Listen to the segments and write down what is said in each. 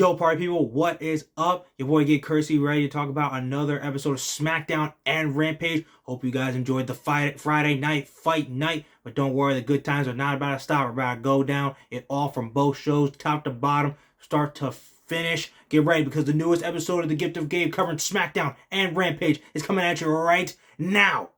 Yo, party people, what is up? Your boy Gabe Kersey ready to talk about another episode of Smackdown and Rampage. Hope you guys enjoyed the Friday night fight night, but don't worry, the good times are not about to stop. We're about to go down it all from both shows, top to bottom, start to finish. Get ready because the newest episode of The Gift of Gabe covering Smackdown and Rampage is coming at you right now.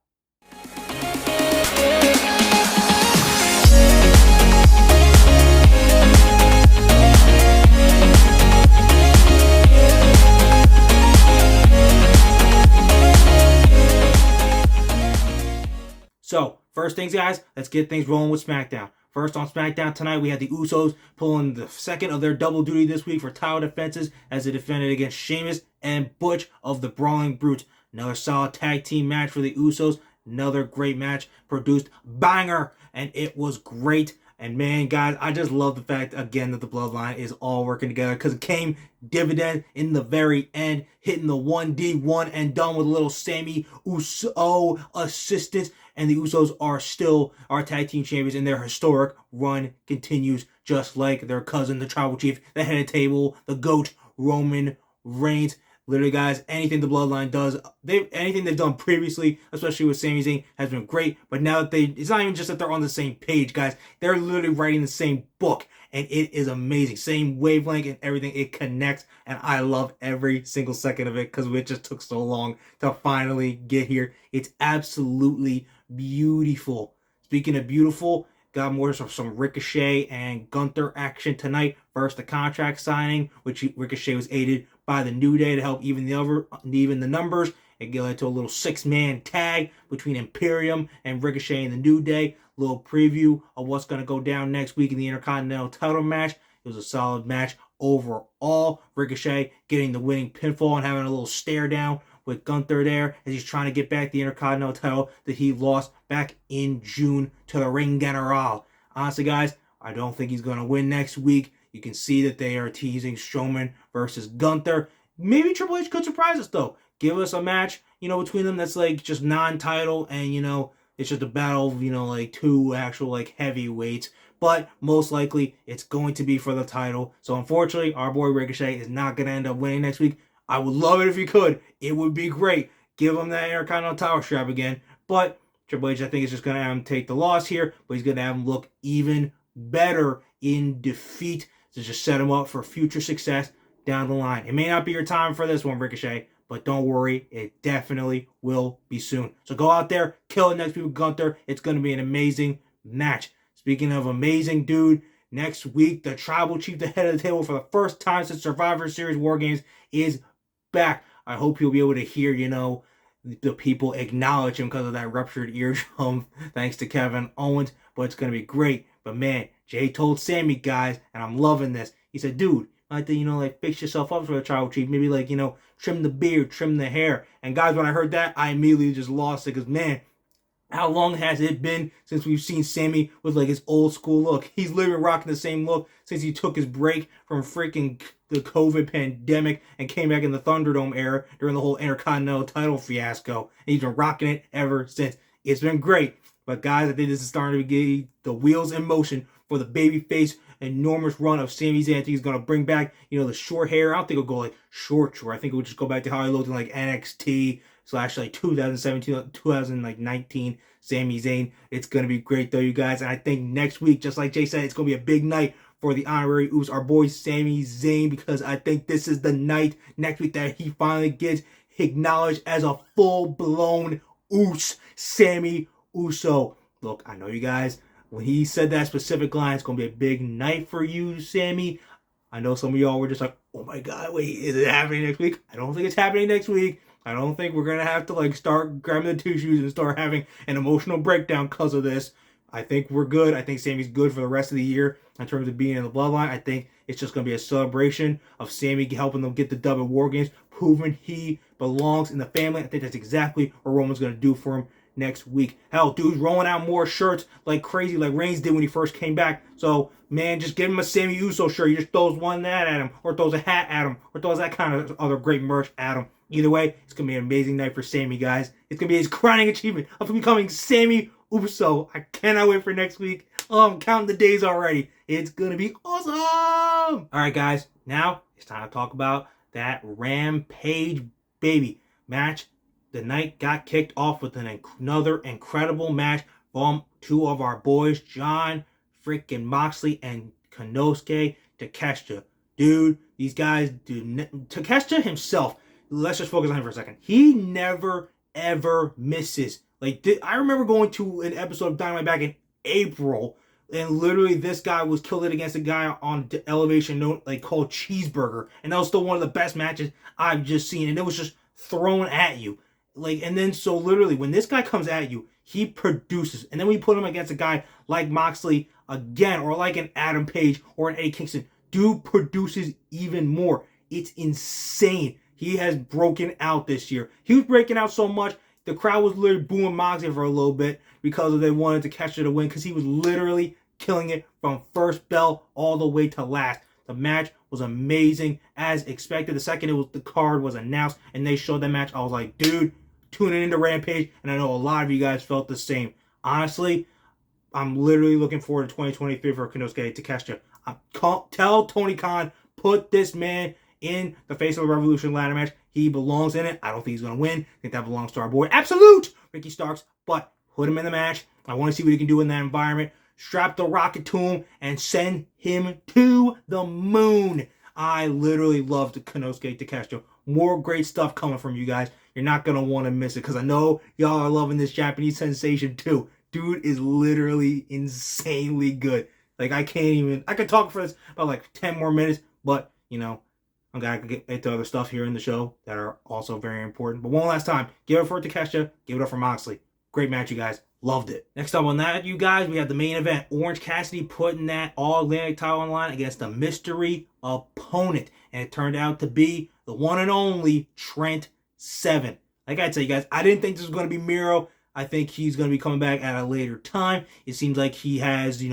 So, first things guys, let's get things rolling with SmackDown. First on SmackDown tonight, we had the Usos pulling the second of their double duty this week for title defenses as they defended against Sheamus and Butch of the Brawling Brutes. Another solid tag team match for the Usos. Another great match, produced banger, and it was great. And man, guys, I just love the fact, again, that the Bloodline is all working together because it came dividend in the very end, hitting the 1D1 and done with a little Sami USO assistance. And the Usos are still our tag team champions, and their historic run continues just like their cousin, the Tribal Chief, the head of the table, the GOAT, Roman Reigns. Literally, guys, anything the Bloodline does, anything they've done previously, especially with Sami Zayn, has been great. But now that it's not even just that they're on the same page, guys. They're literally writing the same book, and it is amazing. Same wavelength and everything. It connects, and I love every single second of it because it just took so long to finally get here. It's absolutely beautiful. Speaking of beautiful, got more of some Ricochet and Gunther action tonight. First, the contract signing, which Ricochet was aided by the New Day to help even the numbers. It led to a little 6-man tag between Imperium and Ricochet and the New Day. A little preview of what's going to go down next week in the Intercontinental title match. It was a solid match overall. Ricochet getting the winning pinfall and having a little stare down with Gunther there as he's trying to get back the Intercontinental title that he lost back in June to the Ring General. Honestly, guys, I don't think he's going to win next week. You can see that they are teasing Strowman versus Gunther. Maybe Triple H could surprise us, though. Give us a match, between them that's like just non-title and, it's just a battle of, like two actual like heavyweights. But most likely it's going to be for the title. So unfortunately, our boy Ricochet is not going to end up winning next week. I would love it if he could. It would be great. Give him that Intercontinental title strap again. But Triple H, I think, is just going to have him take the loss here. But he's going to have him look even better in defeat to just set him up for future success down the line. It may not be your time for this one, Ricochet, but don't worry. It definitely will be soon. So go out there, kill it next week with Gunther. It's going to be an amazing match. Speaking of amazing, dude, next week, the Tribal Chief, the head of the table, for the first time since Survivor Series War Games, is back. I hope you'll be able to hear, the people acknowledge him because of that ruptured eardrum, thanks to Kevin Owens. But it's going to be great. But man, Jay told Sami, guys, and I'm loving this. He said, dude, I like to, fix yourself up for the Tribal Chief. Maybe, trim the beard, trim the hair. And guys, when I heard that, I immediately just lost it because, man, how long has it been since we've seen Sami with his old school look? He's literally rocking the same look since he took his break from freaking the COVID pandemic and came back in the Thunderdome era during the whole Intercontinental title fiasco. And he's been rocking it ever since. It's been great. But guys, I think this is starting to get the wheels in motion for the babyface enormous run of Sami Zayn. I think he's going to bring back, the short hair. I don't think it'll go short. I think it will just go back to how he looked in NXT / 2017, 2019 Sami Zayn. It's going to be great though, you guys. And I think next week, just like Jay said, it's going to be a big night for the honorary Uso, our boy Sami Zayn, because I think this is the night next week that he finally gets acknowledged as a full-blown Uso, Sami Uso. Look, I know you guys, when he said that specific line, it's going to be a big night for you, Sami. I know some of y'all were just like, oh my God, wait, is it happening next week? I don't think it's happening next week. I don't think we're going to have to start grabbing the tissues and start having an emotional breakdown because of this. I think we're good. I think Sami's good for the rest of the year in terms of being in the Bloodline. I think it's just going to be a celebration of Sami helping them get the dub at War Games, proving he belongs in the family. I think that's exactly what Roman's going to do for him next week. Hell, dude's rolling out more shirts like crazy, like Reigns did when he first came back. So, man, just give him a Sami Uso shirt. He just throws one that at him, or throws a hat at him, or throws that kind of other great merch at him. Either way, it's going to be an amazing night for Sami, guys. It's going to be his crowning achievement of becoming Sami Uso. I cannot wait for next week. Oh, I'm counting the days already. It's going to be awesome. All right, guys. Now it's time to talk about that Rampage baby match. The night got kicked off with another incredible match from two of our boys, John freaking Moxley and Konosuke Takeshita. Dude, these guys do. Takeshita himself, let's just focus on him for a second. He never, ever misses. Like, I remember going to an episode of Dynamite back in April, and literally this guy was killed against a guy on Elevation note, like, called Cheeseburger. And that was still one of the best matches I've just seen. And it was just thrown at you. Like, and then so literally when this guy comes at you, he produces. And then we put him against a guy like Moxley again, or like an Adam Page or an Eddie Kingston. Dude produces even more. It's insane. He has broken out this year. He was breaking out so much, the crowd was literally booing Moxley for a little bit because they wanted to catch it to win, because he was literally killing it from first bell all the way to last. The match was amazing as expected. The second the card was announced and they showed that match, I was like, dude, tuning into Rampage, and I know a lot of you guys felt the same. Honestly, I'm literally looking forward to 2023 for Konosuke Takeshita. Tell Tony Khan, put this man in the Face of the Revolution ladder match. He belongs in it. I don't think he's going to win. I think that belongs to our boy, Absolute Ricky Starks, but put him in the match. I want to see what he can do in that environment. Strap the rocket to him and send him to the moon. I literally loved Konosuke Takeshita. More great stuff coming from you guys. You're not going to want to miss it, because I know y'all are loving this Japanese sensation too. Dude is literally insanely good. Like, I could talk for this about like 10 more minutes, but, you know, I'm going to get into other stuff here in the show that are also very important. But one last time, give it up for Takeshita, give it up for Moxley. Great match, you guys. Loved it. Next up on that, you guys, we have the main event. Orange Cassidy putting that All-Atlantic title on the line against a mystery opponent. And it turned out to be the one and only Trent Seven. Like I said, you guys, I didn't think this was going to be Miro. I think he's going to be coming back at a later time. It seems like he has,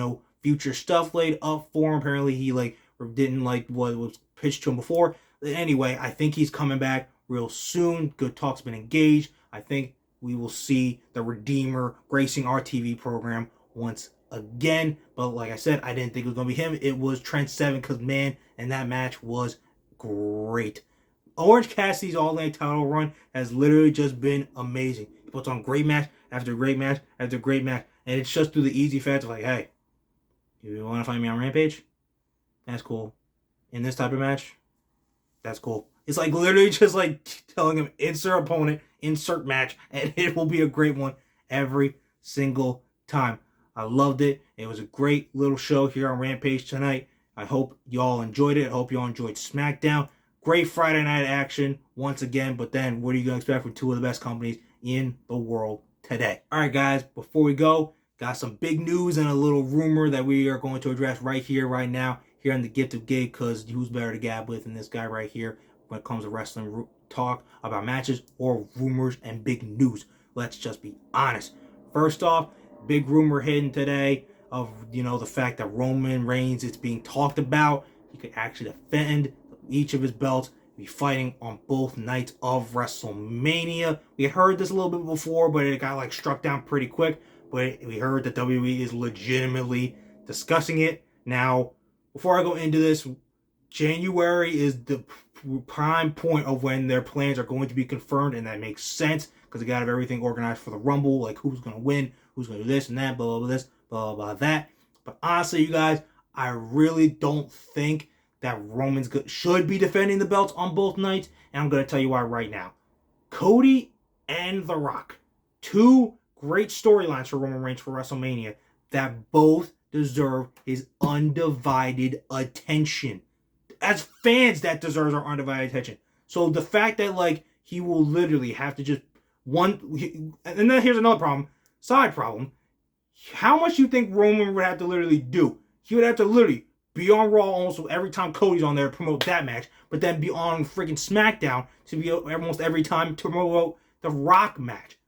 future stuff laid up for him. Apparently he didn't like what was pitched to him before. Anyway, I think he's coming back real soon. Good talk's been engaged. I think we will see the Redeemer gracing our TV program once again. But like I said, I didn't think it was going to be him. It was Trent Seven, because, man, and that match was great. Orange Cassidy's All-Atlantic title run has literally just been amazing. He puts on great match after great match after great match. And it's just through the easy fact of like, hey, you want to find me on Rampage? That's cool. In this type of match? That's cool. It's like literally just like telling him, insert opponent, insert match, and it will be a great one every single time. I loved it. It was a great little show here on Rampage tonight. I hope y'all enjoyed it. I hope y'all enjoyed SmackDown. Great Friday night action once again, but then what are you going to expect from two of the best companies in the world today? All right, guys, before we go, got some big news and a little rumor that we are going to address right here, right now, here on the Gift of Gabe, because who's better to gab with than this guy right here when it comes to wrestling talk about matches or rumors and big news. Let's just be honest. First off, big rumor hidden today of, the fact that Roman Reigns, it's being talked about. He could actually defend each of his belts, be fighting on both nights of WrestleMania. We had heard this a little bit before, but it got struck down pretty quick. But we heard that WWE is legitimately discussing it. Now, before I go into this, January is the prime point of when their plans are going to be confirmed, and that makes sense because they got to have everything organized for the Rumble, like who's going to win, who's going to do this and that, blah, blah, blah, this, blah, blah, blah, that. But honestly, you guys, I really don't think that Roman's should be defending the belts on both nights, and I'm going to tell you why right now. Cody and The Rock, two great storylines for Roman Reigns for WrestleMania that both deserve his undivided attention. As fans, that deserves our undivided attention. So the fact that he will literally have to just and then here's another problem, side problem. How much you think Roman would have to literally do? He would have to literally be on Raw almost every time Cody's on there to promote that match, but then be on freaking SmackDown to be almost every time to promote the Rock match.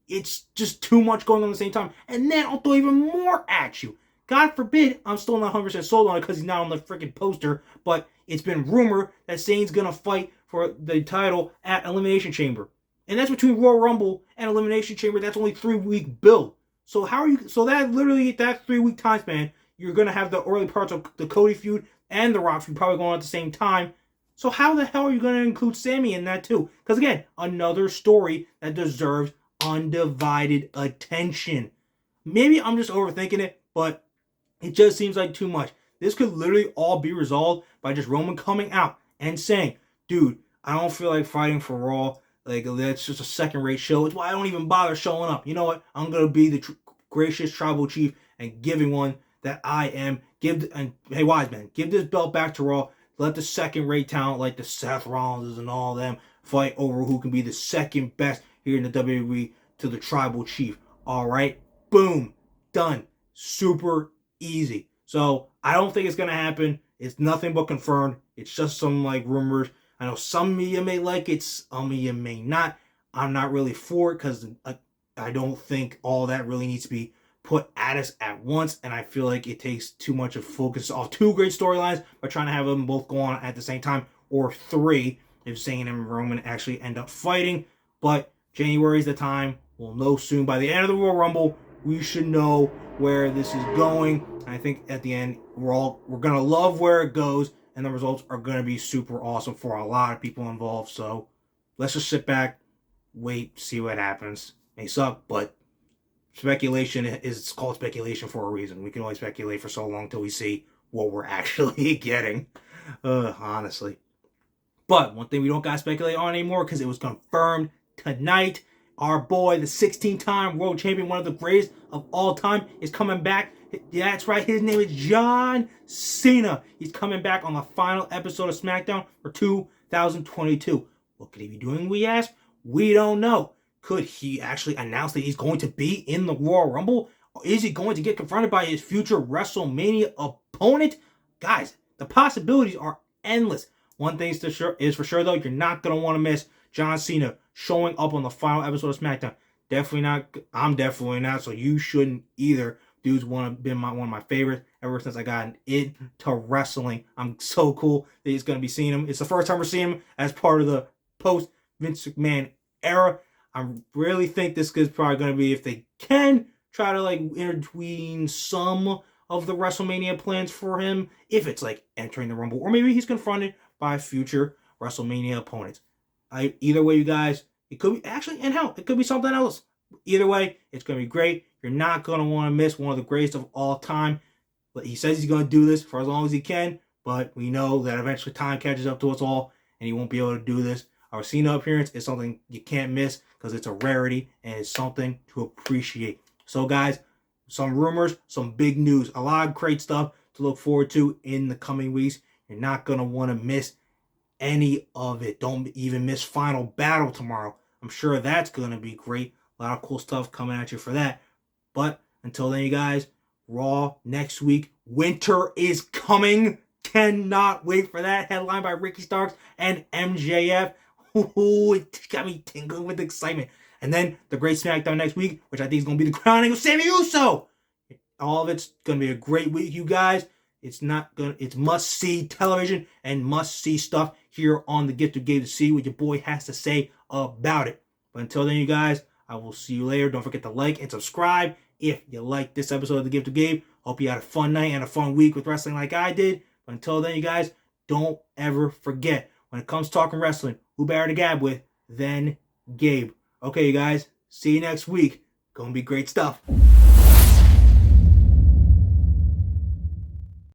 It's just too much going on at the same time. And then I'll throw even more at you. God forbid, I'm still not 100% sold on it because he's not on the freaking poster, but it's been rumored that Zayn's going to fight for the title at Elimination Chamber. And that's between Royal Rumble and Elimination Chamber. That's only 3-week build. So that 3-week time span, you're going to have the early parts of the Cody feud and the Rock feud probably going on at the same time. So how the hell are you going to include Sami in that too? Because again, another story that deserves undivided attention. Maybe I'm just overthinking it, but it just seems like too much. This could literally all be resolved by just Roman coming out and saying, dude, I don't feel like fighting for Raw. Like, that's just a second-rate show. It's why I don't even bother showing up. You know what? I'm going to be the gracious tribal chief and giving one that I am. Hey, wise man, give this belt back to Raw. Let the second-rate talent like the Seth Rollins and all them fight over who can be the second best here in the WWE to the tribal chief. All right? Boom. Done. Super easy. So I don't think it's going to happen. It's nothing but confirmed. It's just some like rumors. I know some media may like it. Some media may not. I'm not really for it because I don't think all that really needs to be put at us at once. And I feel like it takes too much of focus off two great storylines by trying to have them both go on at the same time, or three if Zayn and Roman actually end up fighting. But January is the time. We'll know soon. By the end of the Royal Rumble, we should know where this is going. And I think at the end, we're gonna love where it goes, and the results are gonna be super awesome for a lot of people involved. So let's just sit back, wait, see what happens. May suck, but speculation is called speculation for a reason. We can only speculate for so long till we see what we're actually getting. Honestly. But one thing we don't gotta speculate on anymore because it was confirmed tonight. Our boy, the 16-time world champion, one of the greatest of all time, is coming back. Yeah, that's right. His name is JOHN CENA. He's coming back on the final episode of Smackdown for 2022. What could he be doing, we ask? We don't know. Could he actually announce that he's going to be in the Royal Rumble? Or is he going to get confronted by his future WrestleMania opponent? Guys, the possibilities are endless. One thing is for sure, though, you're not going to want to miss JOHN CENA showing up on the final episode of Smackdown. Definitely not. I'm definitely not, so you shouldn't either. Dude's one of my favorites ever since I got into wrestling. I'm so cool that he's going to be seeing him. It's the first time we're seeing him as part of the post-Vince McMahon era. I really think this is probably going to be, if they can, try to like intertwine some of the WrestleMania plans for him, if it's like entering the Rumble, or maybe he's confronted by future WrestleMania opponents. Either way, you guys, it could be actually, and hell, it could be something else. Either way, it's going to be great. You're not going to want to miss one of the greatest of all time. But he says he's going to do this for as long as he can, but we know that eventually time catches up to us all, and he won't be able to do this. Our Cena appearance is something you can't miss because it's a rarity, and it's something to appreciate. So, guys, some rumors, some big news, a lot of great stuff to look forward to in the coming weeks. You're not going to want to miss any of it. Don't even miss Final Battle tomorrow. I'm sure that's going to be great. A lot of cool stuff coming at you for that. But until then, you guys, Raw next week. Winter is coming. Cannot wait for that. Headline by Ricky Starks and MJF. Ooh, it got me tingling with excitement. And then the great Smackdown next week, which I think is going to be the crowning of Sami USO. All of it's going to be a great week, you guys. It's must-see television and must-see stuff here on the Gift of Gabe to see what your boy has to say about it. But until then, you guys, I will see you later. Don't forget to like and subscribe if you like this episode of the Gift of Gabe. Hope you had a fun night and a fun week with wrestling like I did. But until then, you guys, don't ever forget, when it comes to talking wrestling, who better to gab with than Gabe. Okay, you guys, see you next week. Gonna be great stuff.